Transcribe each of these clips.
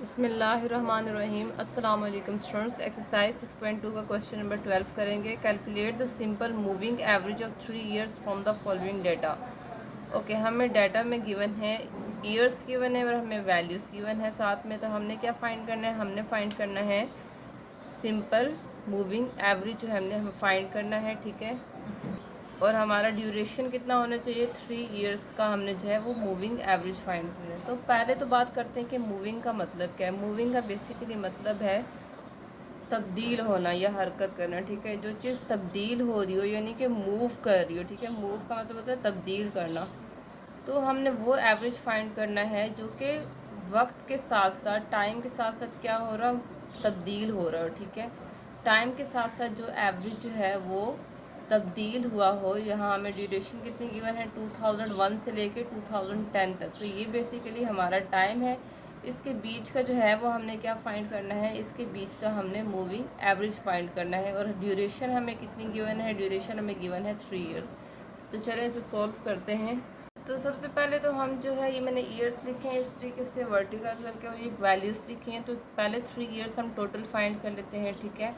बिस्मिल्लाहिर्रहमानिर्रहीम। अस्सलाम वालेकुम स्टूडेंट्स। एक्सरसाइज 6.2 का क्वेश्चन नंबर 12 करेंगे। Calculate the simple moving average of 3 years from the following data. Okay, हमें डाटा में गिवन है, ईयर्स गिवन है और हमें वैल्यूज़ गिवन है साथ में। तो हमने क्या फाइंड करना है? हमने फाइंड करना है सिंपल मूविंग एवरेज, जो हमने हमें फाइंड करना है, ठीक है। और हमारा ड्यूरेशन कितना होना चाहिए? 3 ईयर्स का हमने जो है वो मूविंग एवरेज फाइंड करना है। तो पहले तो बात करते हैं कि मूविंग का मतलब क्या है। मूविंग का बेसिकली मतलब है तब्दील होना या हरकत करना, ठीक है। जो चीज़ तब्दील हो रही हो यानी कि मूव कर रही हो, ठीक है। मूव का मतलब होता है तब्दील करना। तो हमने वो एवरेज फाइंड करना है जो कि वक्त के साथ साथ, टाइम के साथ साथ क्या हो रहा, तब्दील हो रहा हो, ठीक है। टाइम के साथ साथ जो एवरेज जो है वो तब्दील हुआ हो। यहाँ हमें ड्यूरेशन कितनी गिवन है? 2001 से लेके 2010 तक। तो ये बेसिकली हमारा टाइम है। इसके बीच का जो है वो हमने क्या फाइंड करना है? इसके बीच का हमने मूविंग एवरेज फाइंड करना है। और ड्यूरेशन हमें कितनी गिवन है? ड्यूरेशन हमें गिवन है 3 ईयर्स। तो चलें इसे सॉल्व करते हैं। तो सबसे पहले तो हम जो है, ये मैंने ईयर्स लिखे हैं इस तरीके से वर्टिकल करके, और ये वैल्यूज़ लिखी हैं। तो पहले 3 ईयर्स हम टोटल फाइंड कर लेते हैं, ठीक है।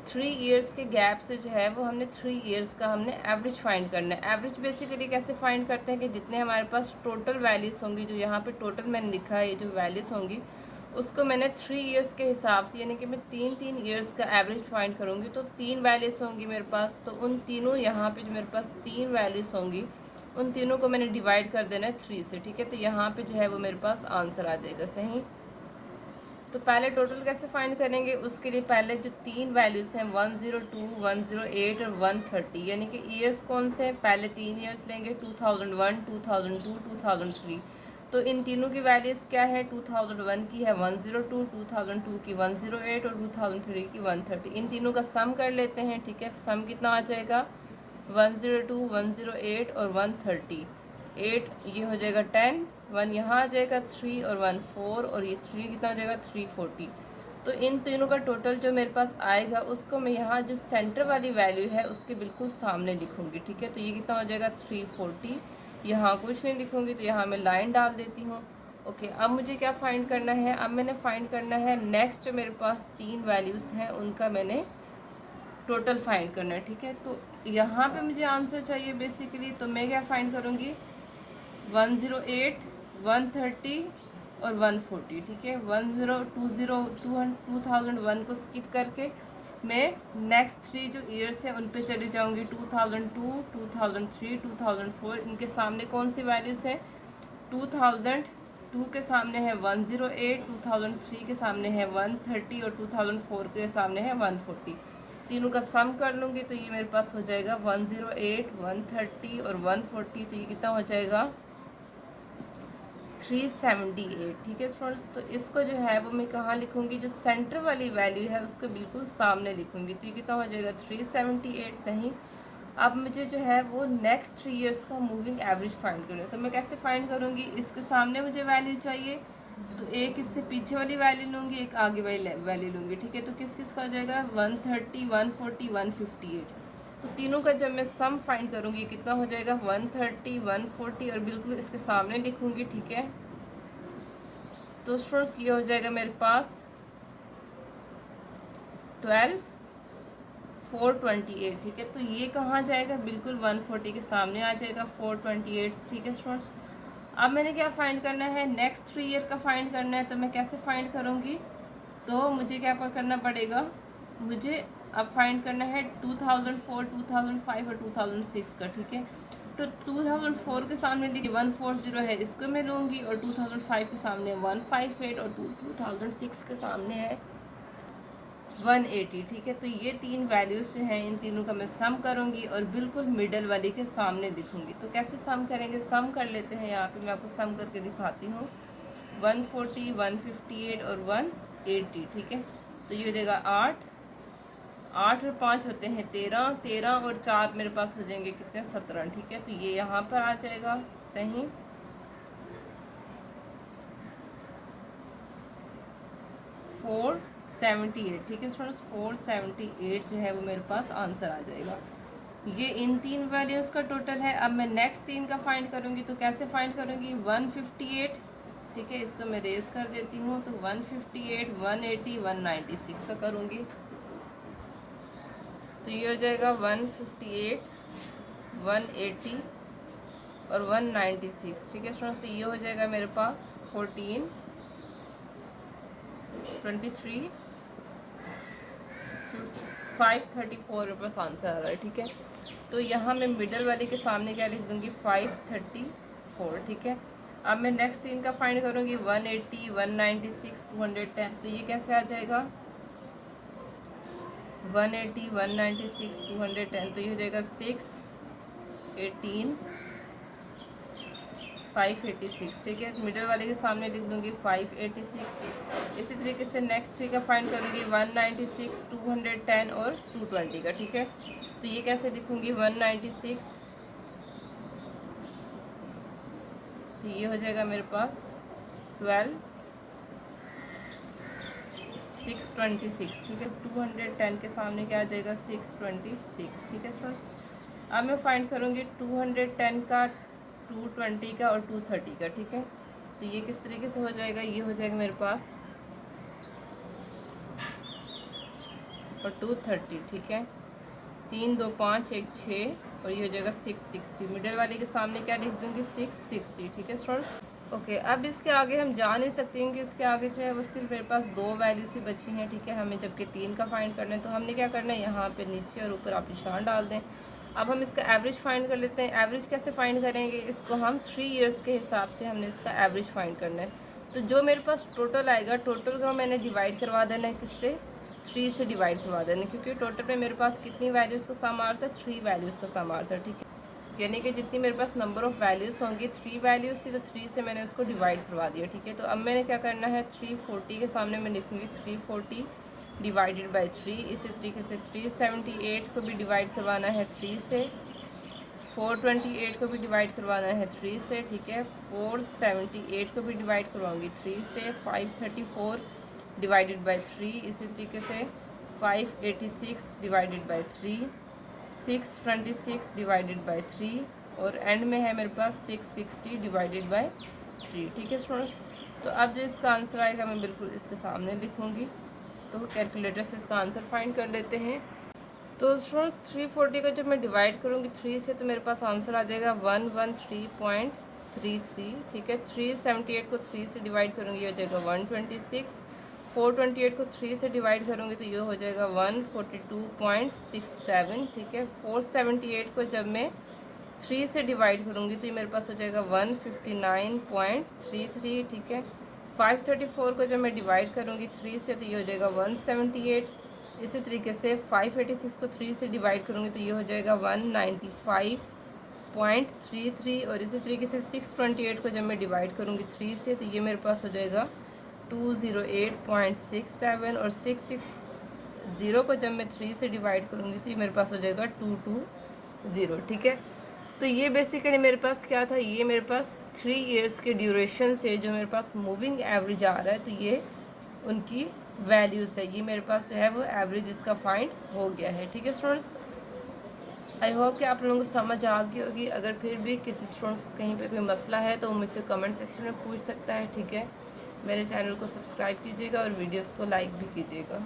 3 ईयर्स के गैप से जो है वो हमने 3 ईयर्स का हमने एवरेज फाइंड करना है। एवरेज बेसिकली कैसे फाइंड करते हैं कि जितने हमारे पास टोटल वैल्यूज़ होंगी, जो यहाँ पे टोटल मैंने लिखा है, ये जो वैल्यूज़ होंगी उसको मैंने 3 ईयर्स के हिसाब से, यानी कि मैं 3 ईयर्स का एवरेज फाइंड करूँगी। तो 3 वैल्यूज़ होंगी मेरे पास, तो उन तीनों यहाँ पे जो मेरे पास 3 वैल्यूज़ होंगी उन तीनों को मैंने डिवाइड कर देना है 3 से, ठीक है। तो यहाँ पे जो है वो मेरे पास आंसर आ जाएगा, सही। तो पहले टोटल कैसे फाइंड करेंगे? उसके लिए पहले जो 3 वैल्यूज़ हैं 102, 108 और 130, यानी कि ईयर्स कौन से हैं? पहले 3 ईयर्स लेंगे, 2001, 2002, 2003। तो इन तीनों की वैल्यूज़ क्या है? 2001 की है 102, 2002 की 108 और 2003 की 130। इन तीनों का सम कर लेते हैं, ठीक है। सम कितना आ जाएगा? 102, 108 और 130। 8 ये हो जाएगा 10, 1 यहाँ आ जाएगा 3 और 1 4, और ये 3 कितना हो जाएगा? 340। तो इन तीनों का टोटल जो मेरे पास आएगा उसको मैं यहाँ जो सेंटर वाली वैल्यू है उसके बिल्कुल सामने लिखूँगी, ठीक है। तो ये कितना हो जाएगा? 340। यहाँ कुछ नहीं लिखूँगी, तो यहाँ मैं लाइन डाल देती हूँ। ओके, अब मुझे क्या फ़ाइंड करना है? अब मैंने फ़ाइंड करना है नेक्स्ट जो मेरे पास 3 वैल्यूज़ हैं उनका मैंने टोटल फाइंड करना है, ठीक है। तो यहाँ पे मुझे आंसर चाहिए बेसिकली, तो मैं क्या फाइंड करूँगी? 108, 130 और 140, ठीक है। 2001 को स्किप करके मैं नेक्स्ट 3 जो ईयर्स हैं उन पे चली जाऊँगी। 2002, 2003, 2004। इनके सामने कौन सी वैल्यूज़ हैं? 2002 के सामने है 108, 2003 के सामने है 130 और 2004 के सामने है 140। तीनों का सम कर लूँगी तो ये मेरे पास हो जाएगा 108, 130 और 140। तो ये कितना हो जाएगा? 378, ठीक है स्टूडेंट्स। तो इसको जो है वो मैं कहाँ लिखूँगी? जो सेंटर वाली वैल्यू है उसको बिल्कुल सामने लिखूँगी। तो ये कितना हो जाएगा? 378, सही। अब मुझे जो है वो नेक्स्ट 3 ईयर्स का मूविंग एवरेज फाइंड करना है। तो मैं कैसे फाइंड करूँगी? इसके सामने मुझे वैल्यू चाहिए, तो एक इससे पीछे वाली वैल्यू लूँगी, एक आगे वाली वैल्यू लूँगी, ठीक है। तो किस किस का हो जाएगा? 130, 140, 158। तो तीनों का जब मैं सम फाइंड करूँगी कितना हो जाएगा? 130, 140 और बिल्कुल इसके सामने लिखूँगी, ठीक है। तो स्टूडेंट्स ये हो जाएगा मेरे पास 12, 428, ठीक है। तो ये कहाँ जाएगा? बिल्कुल 140 के सामने आ जाएगा 428, ठीक है स्टूडेंट्स। अब मैंने क्या फाइंड करना है? नेक्स्ट 3 ईयर का फाइंड करना है। तो मैं कैसे फाइंड करूँगी? तो मुझे क्या करना पड़ेगा? मुझे अब फाइंड करना है 2004, 2005 और 2006 का, ठीक है। तो 2004 के सामने देखिए 140 है, इसको मैं लूँगी। और 2005 के सामने 158 और 2006 के सामने है 180, ठीक है। तो ये 3 वैल्यूज़ जो हैं इन तीनों का मैं सम करूँगी और बिल्कुल मिडल वाली के सामने लिखूँगी। तो कैसे सम करेंगे? सम कर लेते हैं। यहाँ पे मैं आपको सम करके दिखाती हूँ। 140, 158 और 180, ठीक है। तो ये हो जाएगा 8, 8 और 5 होते हैं 13, 13 और 4 मेरे पास हो जाएंगे कितने? 17, ठीक है। तो ये यहाँ पर आ जाएगा, सही। 478, ठीक है स्टूडेंट्स। 478 जो है वो मेरे पास आंसर आ जाएगा। ये इन 3 वैल्यूज़ का टोटल है। अब मैं नेक्स्ट 3 का फाइंड करूँगी। तो कैसे फाइंड करूँगी? 158, ठीक है, इसको मैं रेज कर देती हूँ। तो 158, 180, 196 का करूँगी। तो ये हो जाएगा 158, 180 और 196। ठीक है स्टूडेंट्स, तो ये हो जाएगा मेरे पास 14, 23, 534 मेरे पास आंसर आ रहा है। ठीक है, तो यहाँ मैं मिडल वाले के सामने क्या लिख दूँगी, 534। ठीक है, अब मैं नेक्स्ट इनका फाइंड करूँगी 180, 196, 210। तो ये कैसे आ जाएगा, 180, 196, 210। तो ये हो जाएगा 6, 18, 586। ठीक है, मिडल वाले के सामने लिख दूँगी 586। इसी तरीके से नेक्स्ट थ्री का फाइंड करूँगी 196, 210 और 220 का। ठीक है, तो ये कैसे लिखूँगी, 196, तो ये हो जाएगा मेरे पास 12, 626। ठीक है, 210 के सामने क्या आ जाएगा, 626। ठीक है स्टूडेंट्स, अब मैं फाइंड करूँगी 210 का, 220 का और 230 का। ठीक है, तो ये किस तरीके से हो जाएगा, ये हो जाएगा मेरे पास और 230। ठीक है, 3, 2, 5, 1, 6 और ये हो जाएगा 660। मिडल वाले के सामने क्या लिख दूँगी, 660। ठीक है स्टूडेंट्स, ओके। अब इसके आगे हम जा नहीं सकते हैं कि इसके आगे जो है वो सिर्फ मेरे पास 2 वैल्यूज ही बची हैं। ठीक है, हमें जबकि 3 का फाइंड करना है, तो हमने क्या करना है, यहाँ पे नीचे और ऊपर आप निशान डाल दें। अब हम इसका एवरेज फाइंड कर लेते हैं। एवरेज कैसे फाइंड करेंगे, इसको हम 3 ईयर्स के हिसाब से हमने इसका एवरेज फाइंड करना है। तो जो मेरे पास टोटल आएगा, टोटल का मैंने डिवाइड करवा देना है, किससे, 3 से डिवाइड करवा देना है, क्योंकि टोटल में मेरे पास कितनी वैल्यूज़ का सम आ रहा था, 3 वैल्यूज़ का सम आ रहा था। ठीक है, यानी कि जितनी मेरे पास नंबर ऑफ़ वैल्यूज़ होंगी, 3 वैल्यूज़ थी, तो 3 से मैंने उसको डिवाइड करवा दिया। ठीक है, तो अब मैंने क्या करना है, 340 के सामने मैं लिखूँगी 340 डिवाइडेड बाई 3। इसी तरीके से 378 को भी डिवाइड करवाना है 3 से, 428 को भी डिवाइड करवाना है 3 से। ठीक है, 478 को भी डिवाइड करवाऊँगी 3 से, 534 डिवाइडेड बाई 3। इसी तरीके से 586 डिवाइडेड बाई 3, 626 डिवाइडेड बाई 3 और एंड में है मेरे पास 660 डिवाइडेड बाई 3। ठीक है स्टूडेंट्स, तो अब जो इसका आंसर आएगा मैं बिल्कुल इसके सामने लिखूँगी। तो कैलकुलेटर से इसका आंसर फाइंड कर लेते हैं। तो स्टूडेंट्स 340 को जब मैं डिवाइड करूँगी 3 से, तो मेरे पास आंसर आ जाएगा 113.33। ठीक है, 378 को 3 से डिवाइड करूँगी, ये हो जाएगा 126। 428 को 3 से डिवाइड करूँगी तो ये हो जाएगा 142.67। ठीक है, 478 को जब मैं 3 से डिवाइड करूँगी तो ये मेरे पास हो जाएगा 159.33। ठीक है, 534 को जब मैं डिवाइड करूँगी 3 से तो ये हो जाएगा 178। इसी तरीके से 586 को 3 से डिवाइड करूँगी तो ये हो जाएगा 195.33 और इसी तरीके से 628 को जब मैं डिवाइड करूँगी 3 से तो ये मेरे पास हो जाएगा 208.67 और 660 को जब मैं 3 से डिवाइड करूँगी तो ये मेरे पास हो जाएगा 220। ठीक है, तो ये बेसिकली मेरे पास क्या था, ये मेरे पास 3 इयर्स के ड्यूरेशन से जो मेरे पास मूविंग एवरेज आ रहा है, तो ये उनकी वैल्यूज़ है। ये मेरे पास जो है वो एवरेज इसका फाइंड हो गया है। ठीक है स्टूडेंट्स, आई होप कि आप लोगों को समझ आ गई होगी। अगर फिर भी किसी स्टूडेंट्स को कहीं पे कोई मसला है तो वो मुझसे कमेंट सेक्शन में पूछ सकता है। ठीक है, मेरे चैनल को सब्सक्राइब कीजिएगा और वीडियोस को लाइक भी कीजिएगा।